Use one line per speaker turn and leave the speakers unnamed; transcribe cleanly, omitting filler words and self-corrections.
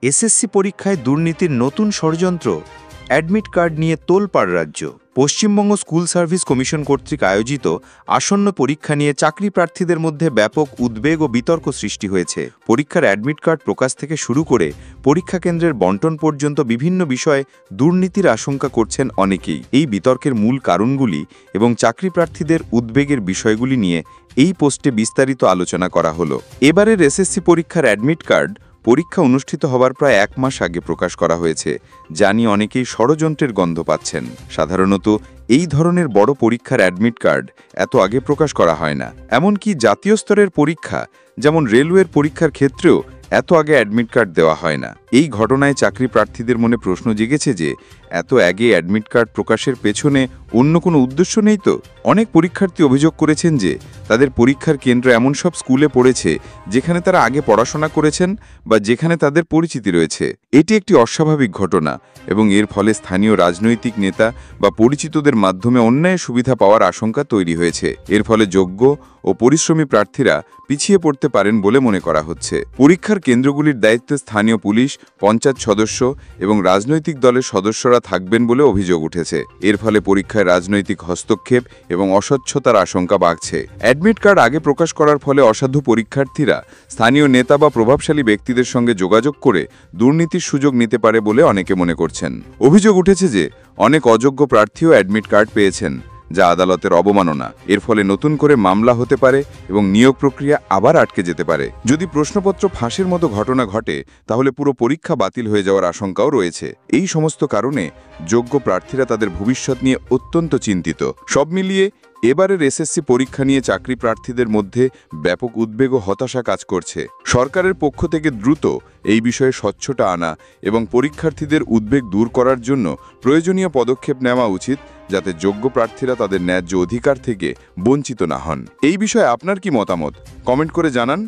SSC পরীক্ষায় দুর্নীতির নতুন ষড়যন্ত্র, অ্যাডমিট কার্ড নিয়ে তোলপাড় রাজ্য। পশ্চিমবঙ্গ স্কুল সার্ভিস কমিশন কর্তৃক আয়োজিত আসন্ন পরীক্ষা নিয়ে চাকরি প্রার্থীদের মধ্যে ব্যাপক উদ্বেগ ও বিতর্ক সৃষ্টি হয়েছে। পরীক্ষার অ্যাডমিট কার্ড প্রকাশ থেকে শুরু করে পরীক্ষা কেন্দ্রের বণ্টন পর্যন্ত বিভিন্ন বিষয়ে দুর্নীতির আশঙ্কা করছেন অনেকেই। এই বিতর্কের মূল কারণগুলি এবং চাকরি প্রার্থীদের উদ্বেগের বিষয়গুলি নিয়ে এই পোস্টে বিস্তারিত আলোচনা করা হলো। এবারের এসএসসি পরীক্ষার অ্যাডমিট কার্ড পরীক্ষা অনুষ্ঠিত হবার প্রায় 1 মাস আগে প্রকাশ করা হয়েছে, যা নিয়ে অনেকেই ষড়যন্ত্রের গন্ধ পাচ্ছেন। সাধারণত এই ধরনের বড় পরীক্ষার অ্যাডমিট কার্ড এত আগে প্রকাশ করা হয় না। এমনকি জাতীয় স্তরের পরীক্ষা যেমন রেলওয়ের পরীক্ষার ক্ষেত্রেও এত আগে অ্যাডমিট কার্ড দেওয়া হয় না। এই ঘটনায় চাকরি প্রার্থীদের মনে প্রশ্ন জেগেছে যে এত আগে অ্যাডমিট কার্ড প্রকাশের পেছনে অন্য কোনো উদ্দেশ্য নেই তো? অনেক পরীক্ষার্থী অভিযোগ করেছেন যে তাদের পরীক্ষার কেন্দ্র এমন সব স্কুলে পড়েছে যেখানে তারা আগে পড়াশোনা করেছেন বা যেখানে তাদের পরিচিতি রয়েছে। এটি একটি অস্বাভাবিক ঘটনা এবং এর ফলে স্থানীয় রাজনৈতিক নেতা বা পরিচিতদের মাধ্যমে অন্যায় সুবিধা পাওয়ার আশঙ্কা তৈরি হয়েছে। এর ফলে যোগ্য ও পরিশ্রমী প্রার্থীরা পিছিয়ে পড়তে পারেন বলে মনে করা হচ্ছে। পরীক্ষার কেন্দ্রগুলির দায়িত্বে স্থানীয় পুলিশ, পঞ্চায়েত সদস্য এবং রাজনৈতিক দলের সদস্যরা থাকবেন বলে অভিযোগ উঠেছে। এর ফলে পরীক্ষায় রাজনৈতিক হস্তক্ষেপ এবং অস্বচ্ছতার আশঙ্কা বাড়ছে। অ্যাডমিট কার্ড আগে প্রকাশ করার ফলে অসাধু পরীক্ষার্থীরা স্থানীয় নেতা বা প্রভাবশালী ব্যক্তিদের সঙ্গে যোগাযোগ করে দুর্নীতির সুযোগ নিতে পারে বলে অনেকে মনে করছেন। অভিযোগ উঠেছে যে অনেক অযোগ্য প্রার্থীও অ্যাডমিট কার্ড পেয়েছেন, যা আদালতের অবমাননা। এর ফলে নতুন করে মামলা হতে পারে এবং নিয়োগ প্রক্রিয়া আবার আটকে যেতে পারে। যদি প্রশ্নপত্র ফাঁসের মতো ঘটনা ঘটে তাহলে পুরো পরীক্ষা বাতিল হয়ে যাওয়ার আশঙ্কাও রয়েছে। এই সমস্ত কারণে যোগ্য প্রার্থীরা তাদের ভবিষ্যৎ নিয়ে অত্যন্ত চিন্তিত। সব মিলিয়ে এবারের এসএসসি পরীক্ষা নিয়ে চাকরি প্রার্থীদের মধ্যে ব্যাপক উদ্বেগ ও হতাশা কাজ করছে। সরকারের পক্ষ থেকে দ্রুত এই বিষয়ে স্বচ্ছতা আনা এবং পরীক্ষার্থীদের উদ্বেগ দূর করার জন্য প্রয়োজনীয় পদক্ষেপ নেওয়া উচিত, যাতে যোগ্য প্রার্থীরা তাদের ন্যায্য অধিকার থেকে বঞ্চিত না হন। এই বিষয়ে আপনার কি মতামত? কমেন্ট করে জানান।